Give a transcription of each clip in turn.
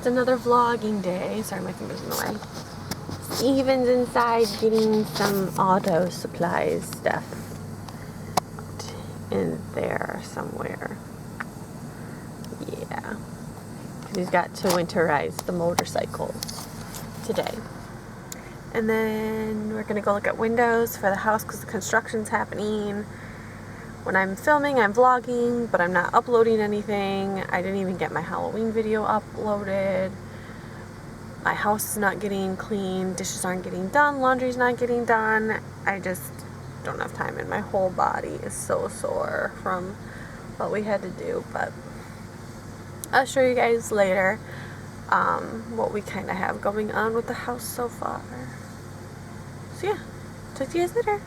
another vlogging day. Sorry, my finger's in the way. Steven's inside getting some auto supplies stuff in there somewhere. Yeah. He's got to winterize the motorcycle today. And then we're going to go look at windows for the house because the construction's happening. When I'm filming, I'm vlogging, but I'm not uploading anything. I didn't even get my Halloween video uploaded. My house is not getting clean. Dishes aren't getting done. Laundry's not getting done. I just don't have time, and my whole body is so sore from what we had to do. But I'll show you guys later what we kind of have going on with the house so far. So yeah, talk to you guys later.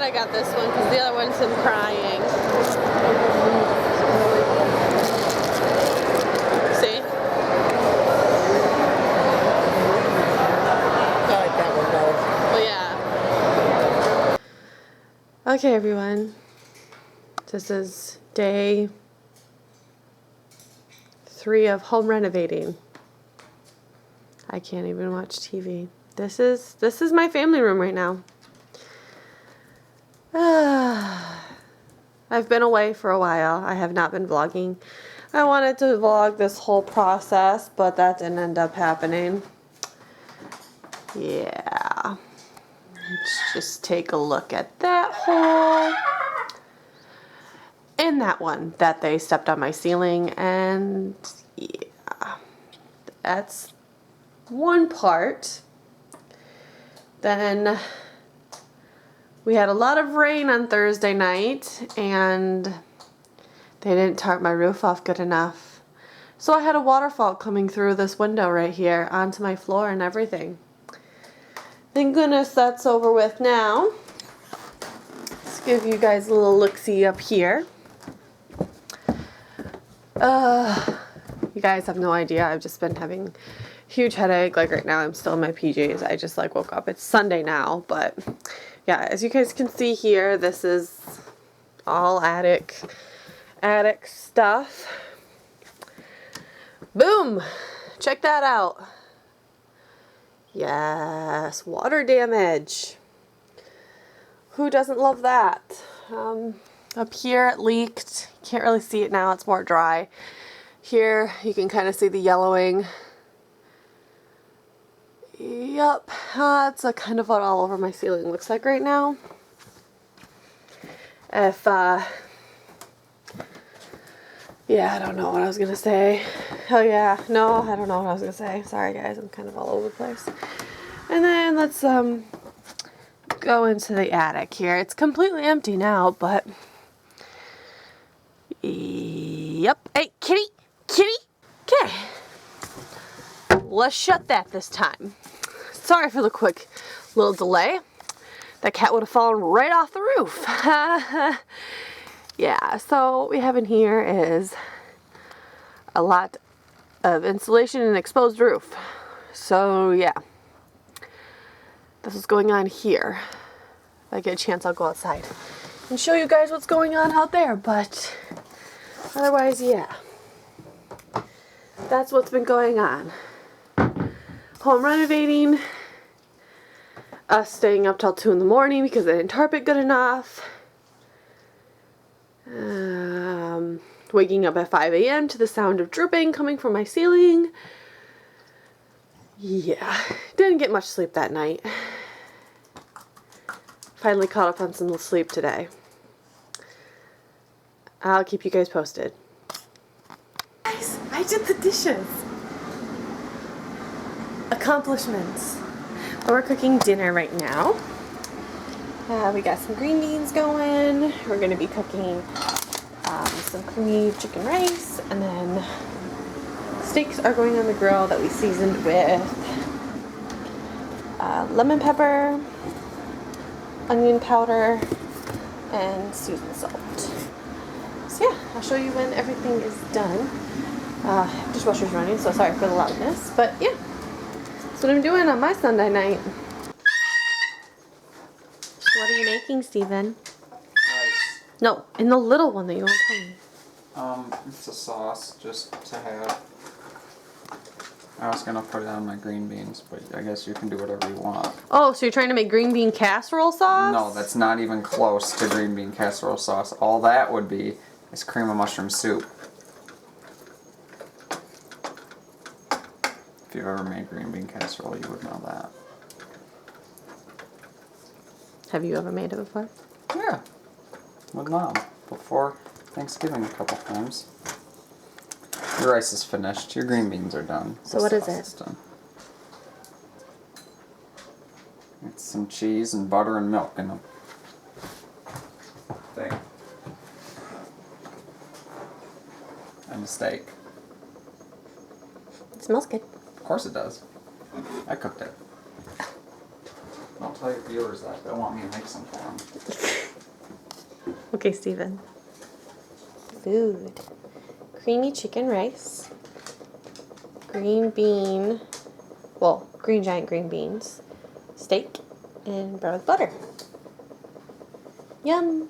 I got this one because the other one's him crying. See? I like that one though. Well, yeah. Okay, everyone. This is day 3 of home renovating. I can't even watch TV. This is my family room right now. I've been away for a while. I have not been vlogging. I wanted to vlog this whole process, but that didn't end up happening. Yeah. Let's just take a look at that hole. And that one that they stepped on my ceiling. And yeah, that's one part. Then we had a lot of rain on Thursday night, and they didn't tarp my roof off good enough. So I had a waterfall coming through this window right here onto my floor and everything. Thank goodness that's over with now. Let's give you guys a little look-see up here. You guys have no idea. I've just been having huge headache. Like right now I'm still in my PJs. I just like woke up. It's Sunday now, but yeah, as you guys can see here, this is all attic stuff. Boom! Check that out. Yes, water damage. Who doesn't love that? Up here it leaked. Can't really see it now, it's more dry. Here you can kind of see the yellowing. Yep, that's kind of what all over my ceiling looks like right now. If, yeah, I don't know what I was going to say. Oh yeah, no, I don't know what I was going to say. Sorry guys, I'm kind of all over the place. And then let's, go into the attic here. It's completely empty now, but, yep. Hey, kitty, kitty, okay. Let's shut that this time. Sorry for the quick little delay. That cat would have fallen right off the roof. Yeah, so what we have in here is a lot of insulation and exposed roof. So yeah, this is going on here. If I get a chance, I'll go outside and show you guys what's going on out there. But otherwise, yeah, that's what's been going on. Home renovating, us staying up till 2 in the morning because I didn't tarp it good enough, waking up at 5 a.m. to the sound of dripping coming from my ceiling. Yeah, didn't get much sleep that night. Finally caught up on some sleep today. I'll keep you guys posted. I did the dishes. Accomplishments. Well, we're cooking dinner right now. We got some green beans going. We're going to be cooking some creamy chicken rice, and then steaks are going on the grill that we seasoned with lemon pepper, onion powder, and Susan salt. So yeah, I'll show you when everything is done. Dishwasher's running, so sorry for the loudness, but yeah, that's what I'm doing on my Sunday night. What are you making, Steven? Rice. No, in the little one that you won't tell me. It's a sauce just to have. I was gonna put it on my green beans, but I guess you can do whatever you want. Oh, so you're trying to make green bean casserole sauce? No, that's not even close to green bean casserole sauce. All that would be is cream of mushroom soup. If you've ever made green bean casserole, you would know that. Have you ever made it before? Yeah, with Mom before Thanksgiving a couple times. Your rice is finished. Your green beans are done. So what is it? Done. It's some cheese and butter and milk in a thing. And a steak. It smells good. Of course it does. I cooked it. Don't tell your viewers that. They'll want me to make some for them. Okay, Steven. Food. Creamy chicken rice. Green giant green beans. Steak. And bread with butter. Yum.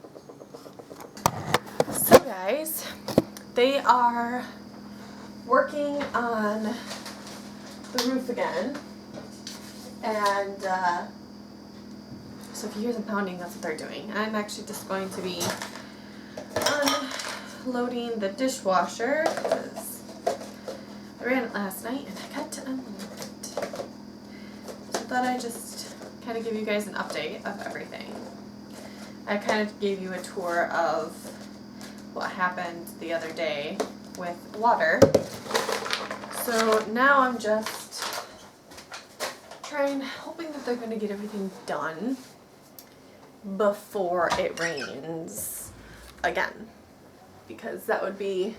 So guys, they are working on the roof again. And so if you hear them pounding, that's what they're doing. I'm actually just going to be unloading the dishwasher because I ran it last night and I got to unload it. So I thought I'd just kind of give you guys an update of everything. I kind of gave you a tour of what happened the other day with water. So now I'm just hoping that they're going to get everything done before it rains again, because that would be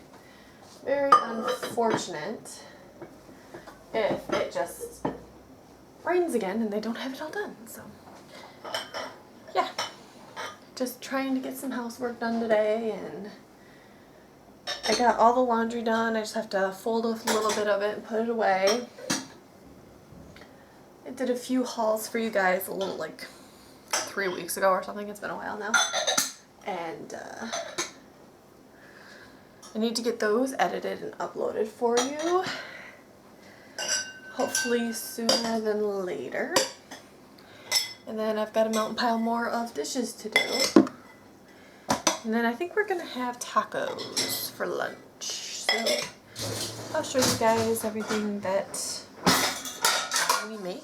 very unfortunate if it just rains again and they don't have it all done. So yeah, just trying to get some housework done today, and I got all the laundry done. I just have to fold a little bit of it and put it away. I did a few hauls for you guys a little, like 3 weeks ago or something. It's been a while now. And I need to get those edited and uploaded for you. Hopefully sooner than later. And then I've got a mountain pile more of dishes to do. And then I think we're going to have tacos for lunch. So I'll show you guys everything that we make.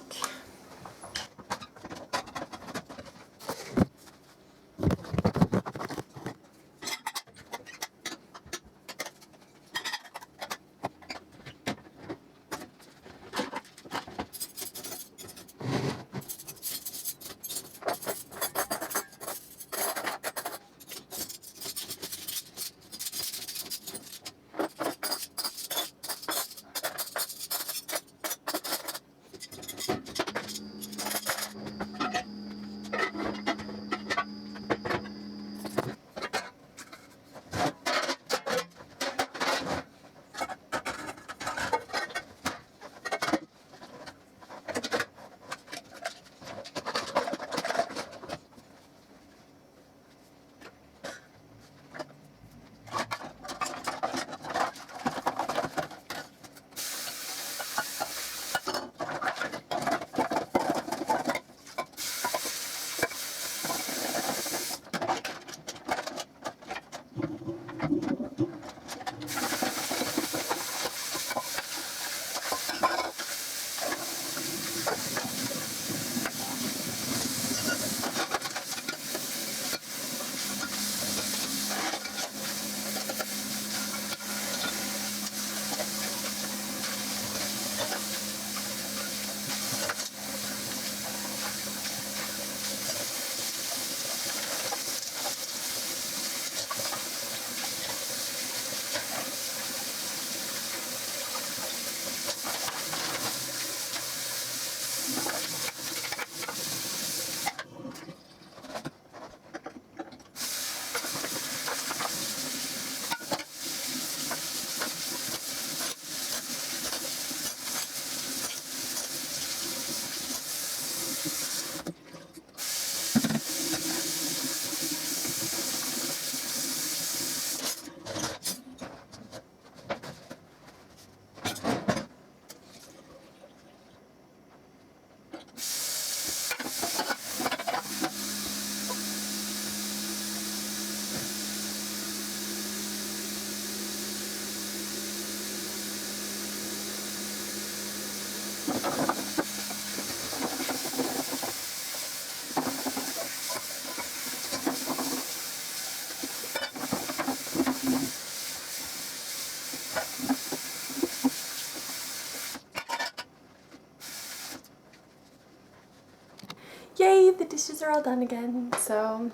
are all done again, so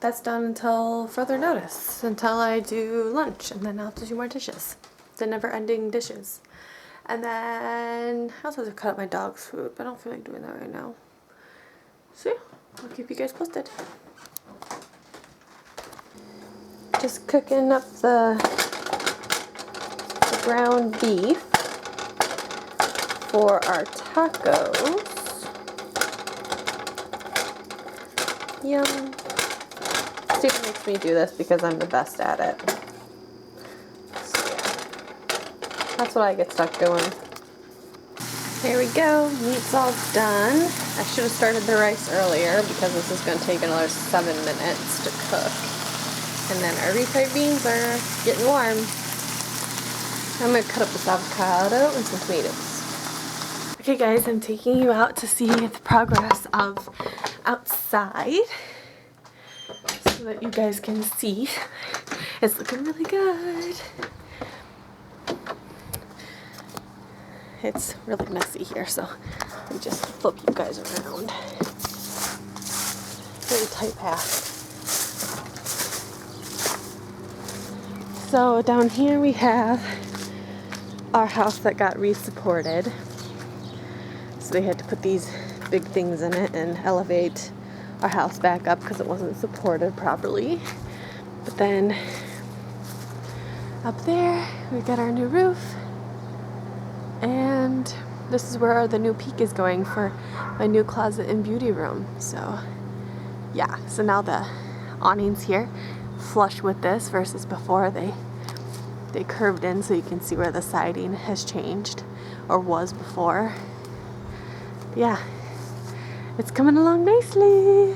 that's done until further notice, until I do lunch, and then I'll have to do more dishes. The never-ending dishes. And then I also have to cut up my dog's food, but I don't feel like doing that right now. So yeah, I'll keep you guys posted. Just cooking up the ground beef for our tacos. Yum. Steve makes me do this because I'm the best at it. So yeah, that's what I get stuck doing. There we go, meat's all done. I should have started the rice earlier because this is going to take another 7 minutes to cook. And then our refried beans are getting warm. I'm going to cut up this avocado and some tomatoes. Okay guys, I'm taking you out to see the progress of outside so that you guys can see. It's looking really good. It's really messy here, so let me just flip you guys around. Very tight path. So down here we have our house that got re-supported. So they had to put these big things in it and elevate our house back up because it wasn't supported properly. But then up there we got our new roof, and this is where the new peak is going for my new closet and beauty room. So yeah, so now the awning's here flush with this versus before they curved in, so you can see where the siding has changed or was before. Yeah, it's coming along nicely.